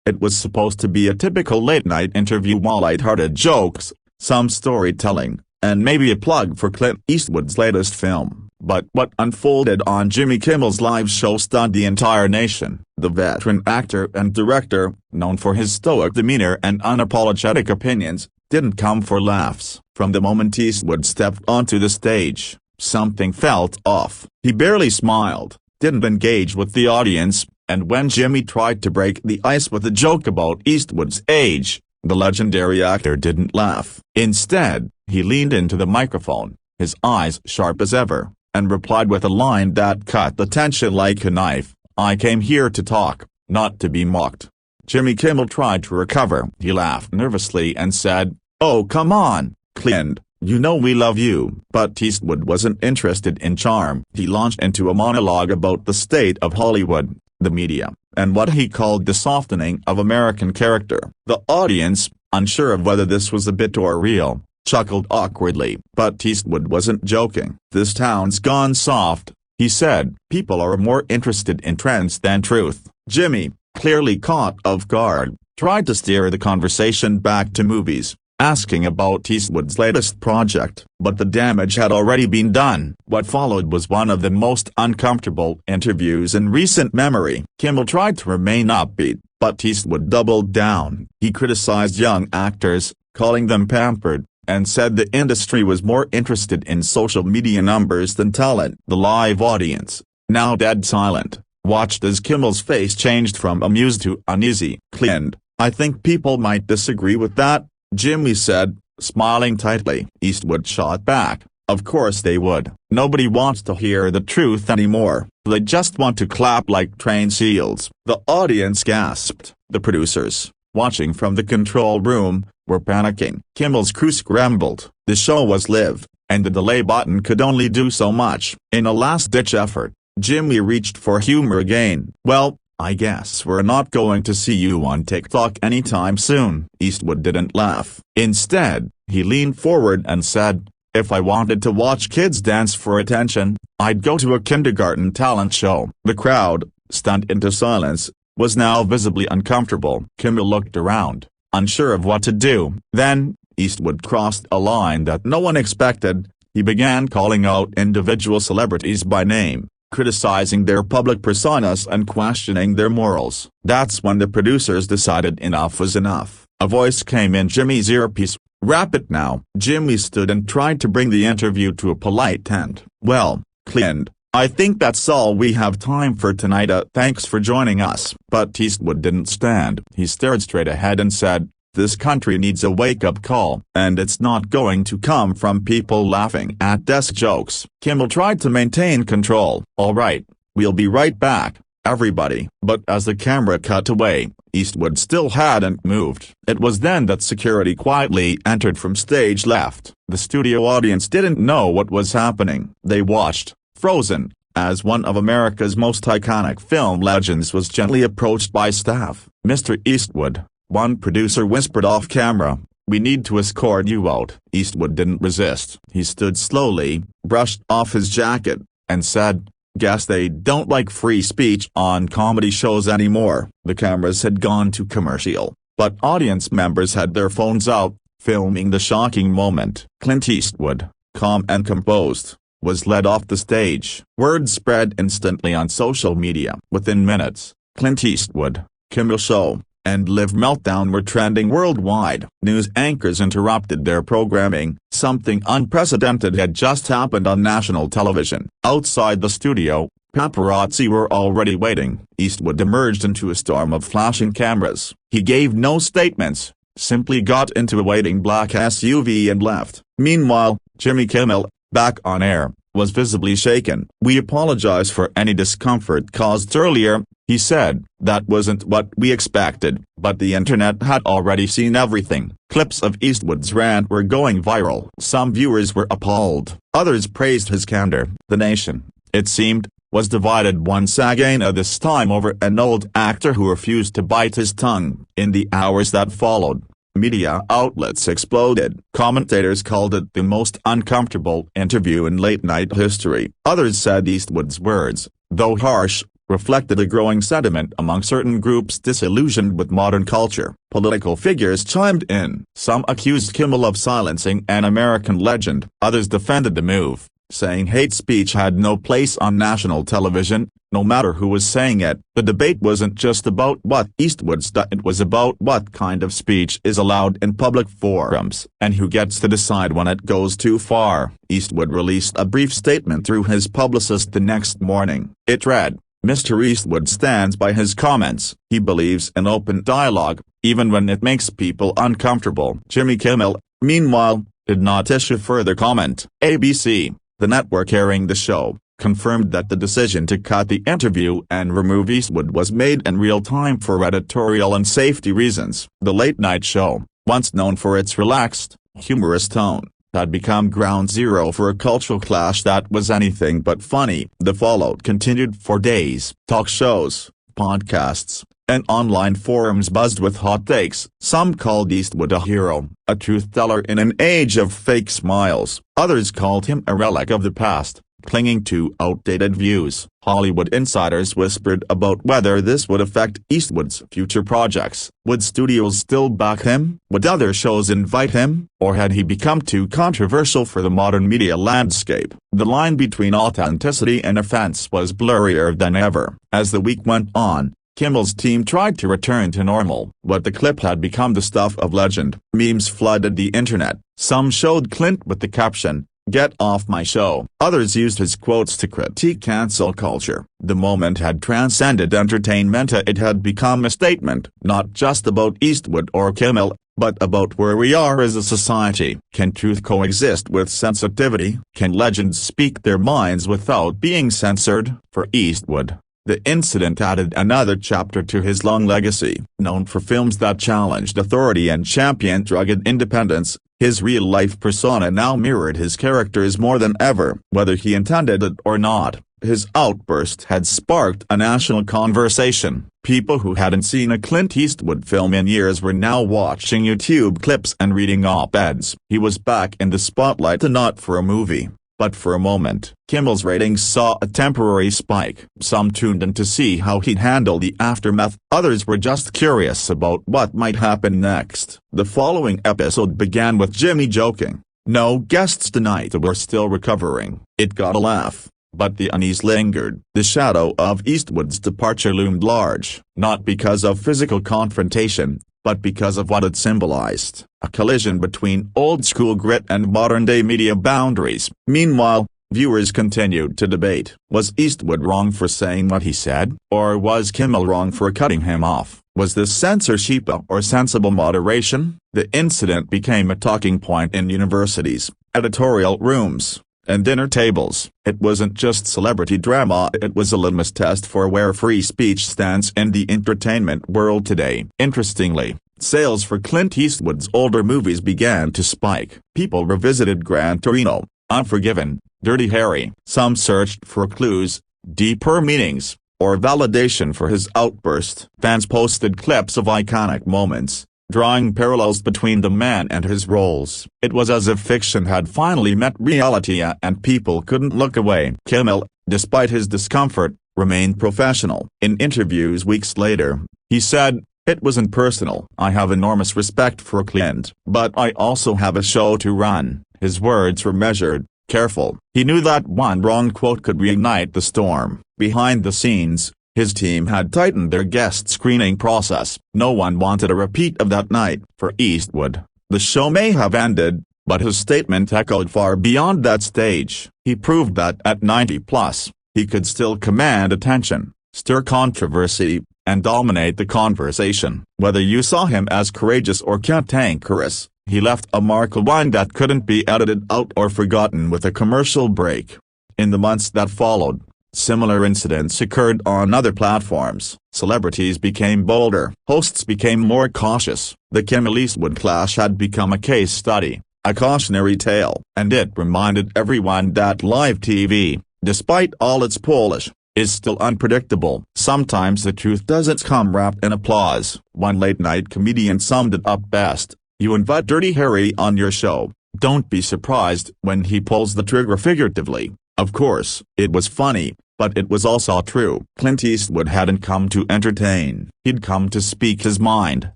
It was supposed to be a typical late-night interview, all light-hearted jokes, some storytelling, and maybe a plug for Clint Eastwood's latest film. But what unfolded on Jimmy Kimmel's live show stunned the entire nation. The veteran actor and director, known for his stoic demeanor and unapologetic opinions, didn't come for laughs. From the moment Eastwood stepped onto the stage, something felt off. He barely smiled, didn't engage with the audience, and when Jimmy tried to break the ice with a joke about Eastwood's age, the legendary actor didn't laugh. Instead, he leaned into the microphone, his eyes sharp as ever, and replied with a line that cut the tension like a knife, "I came here to talk, not to be mocked." Jimmy Kimmel tried to recover. He laughed nervously and said, "Oh come on, Clint, you know we love you." But Eastwood wasn't interested in charm. He launched into a monologue about the state of Hollywood, the media, and what he called the softening of American character. The audience, unsure of whether this was a bit or real, chuckled awkwardly. But Eastwood wasn't joking. "This town's gone soft," he said. "People are more interested in trends than truth." Jimmy, clearly caught off guard, tried to steer the conversation back to movies, asking about Eastwood's latest project. But the damage had already been done. What followed was one of the most uncomfortable interviews in recent memory. Kimmel tried to remain upbeat, but Eastwood doubled down. He criticized young actors, calling them pampered, and said the industry was more interested in social media numbers than talent. The live audience, now dead silent, watched as Kimmel's face changed from amused to uneasy. "Clint, I think people might disagree with that," Jimmy said, smiling tightly. Eastwood shot back, "Of course they would. Nobody wants to hear the truth anymore. They just want to clap like trained seals." The audience gasped. The producers, watching from the control room, were panicking. Kimmel's crew scrambled. The show was live, and the delay button could only do so much. In a last-ditch effort, Jimmy reached for humor again. "Well, I guess we're not going to see you on TikTok anytime soon." Eastwood didn't laugh. Instead, he leaned forward and said, "If I wanted to watch kids dance for attention, I'd go to a kindergarten talent show." The crowd, stunned into silence, was now visibly uncomfortable. Kimmel looked around, unsure of what to do. Then, Eastwood crossed a line that no one expected. He began calling out individual celebrities by name, criticizing their public personas and questioning their morals. That's when the producers decided enough was enough. A voice came in Jimmy's earpiece, "Wrap it now." Jimmy stood and tried to bring the interview to a polite end. "Well, Clint, I think that's all we have time for tonight. Thanks for joining us." But Eastwood didn't stand. He stared straight ahead and said, "This country needs a wake-up call, and it's not going to come from people laughing at desk jokes." Kimmel tried to maintain control. "All right, we'll be right back, everybody." But as the camera cut away, Eastwood still hadn't moved. It was then that security quietly entered from stage left. The studio audience didn't know what was happening. They watched, frozen, as one of America's most iconic film legends was gently approached by staff. "Mr. Eastwood," one producer whispered off camera, "we need to escort you out." Eastwood didn't resist. He stood slowly, brushed off his jacket, and said, "Guess they don't like free speech on comedy shows anymore." The cameras had gone to commercial, but audience members had their phones out, filming the shocking moment. Clint Eastwood, calm and composed, was led off the stage. Word spread instantly on social media. Within minutes, Clint Eastwood, Kimmel Show, and Live Meltdown were trending worldwide. News anchors interrupted their programming. Something unprecedented had just happened on national television. Outside the studio, paparazzi were already waiting. Eastwood emerged into a storm of flashing cameras. He gave no statements, simply got into a waiting black SUV and left. Meanwhile, Jimmy Kimmel, back on air, was visibly shaken. "We apologize for any discomfort caused earlier," he said. "That wasn't what we expected." But the internet had already seen everything. Clips of Eastwood's rant were going viral. Some viewers were appalled. Others praised his candor. The nation, it seemed, was divided once again, this time over an old actor who refused to bite his tongue. In the hours that followed, media outlets exploded. Commentators called it the most uncomfortable interview in late-night history. Others said Eastwood's words, though harsh, reflected a growing sentiment among certain groups disillusioned with modern culture. Political figures chimed in. Some accused Kimmel of silencing an American legend. Others defended the move, saying hate speech had no place on national television, no matter who was saying it. The debate wasn't just about what Eastwood's done, it was about what kind of speech is allowed in public forums, and who gets to decide when it goes too far. Eastwood released a brief statement through his publicist the next morning. It read, "Mr. Eastwood stands by his comments. He believes in open dialogue, even when it makes people uncomfortable." Jimmy Kimmel, meanwhile, did not issue further comment. ABC, the network airing the show, confirmed that the decision to cut the interview and remove Eastwood was made in real time for editorial and safety reasons. The late-night show, once known for its relaxed, humorous tone, had become ground zero for a cultural clash that was anything but funny. The fallout continued for days. Talk shows, podcasts, and online forums buzzed with hot takes. Some called Eastwood a hero, a truth-teller in an age of fake smiles. Others called him a relic of the past, clinging to outdated views. Hollywood insiders whispered about whether this would affect Eastwood's future projects. Would studios still back him? Would other shows invite him? Or had he become too controversial for the modern media landscape? The line between authenticity and offense was blurrier than ever. As the week went on, Kimmel's team tried to return to normal, but the clip had become the stuff of legend. Memes flooded the internet. Some showed Clint with the caption, "Get off my show." Others used his quotes to critique cancel culture. The moment had transcended entertainment. It had become a statement, not just about Eastwood or Kimmel, but about where we are as a society. Can truth coexist with sensitivity? Can legends speak their minds without being censored? For Eastwood, the incident added another chapter to his long legacy. Known for films that challenged authority and championed rugged independence, his real-life persona now mirrored his characters more than ever. Whether he intended it or not, his outburst had sparked a national conversation. People who hadn't seen a Clint Eastwood film in years were now watching YouTube clips and reading op-eds. He was back in the spotlight, and not for a movie, but for a moment. Kimmel's ratings saw a temporary spike. Some tuned in to see how he'd handle the aftermath. Others were just curious about what might happen next. The following episode began with Jimmy joking, "No guests tonight, we're still recovering." It got a laugh, but the unease lingered. The shadow of Eastwood's departure loomed large, not because of physical confrontation, but because of what it symbolized, a collision between old-school grit and modern-day media boundaries. Meanwhile, viewers continued to debate. Was Eastwood wrong for saying what he said? Or was Kimmel wrong for cutting him off? Was this censorship or sensible moderation? The incident became a talking point in universities, editorial rooms, and dinner tables. It wasn't just celebrity drama, it was a litmus test for where free speech stands in the entertainment world today. Interestingly, sales for Clint Eastwood's older movies began to spike. People revisited Gran Torino, Unforgiven, Dirty Harry. Some searched for clues, deeper meanings, or validation for his outburst. Fans posted clips of iconic moments, drawing parallels between the man and his roles. It was as if fiction had finally met reality and people couldn't look away. Kimmel, despite his discomfort, remained professional. In interviews weeks later, he said, "It wasn't personal. I have enormous respect for Clint, but I also have a show to run." His words were measured, careful. He knew that one wrong quote could reignite the storm. Behind the scenes, his team had tightened their guest screening process. No one wanted a repeat of that night. For Eastwood, the show may have ended, but his statement echoed far beyond that stage. He proved that at 90+, he could still command attention, stir controversy, and dominate the conversation. Whether you saw him as courageous or cantankerous, he left a mark, one that couldn't be edited out or forgotten with a commercial break. In the months that followed, similar incidents occurred on other platforms. Celebrities became bolder. Hosts became more cautious. The Kimmel-Eastwood clash had become a case study, a cautionary tale. And it reminded everyone that live TV, despite all its polish, is still unpredictable. Sometimes the truth doesn't come wrapped in applause. One late-night comedian summed it up best: "You invite Dirty Harry on your show. Don't be surprised when he pulls the trigger," figuratively. Of course, it was funny, But it was also true. Clint Eastwood hadn't come to entertain. He'd come to speak his mind,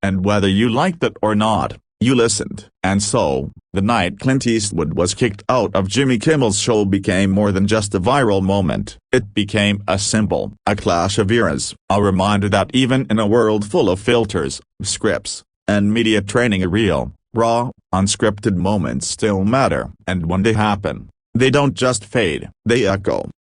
and whether you liked it or not, you listened. And so, the night Clint Eastwood was kicked out of Jimmy Kimmel's show became more than just a viral moment. It became a symbol, a clash of eras, a reminder that even in a world full of filters, scripts, and media training, real, raw, unscripted moments still matter. And when they happen, they don't just fade, they echo.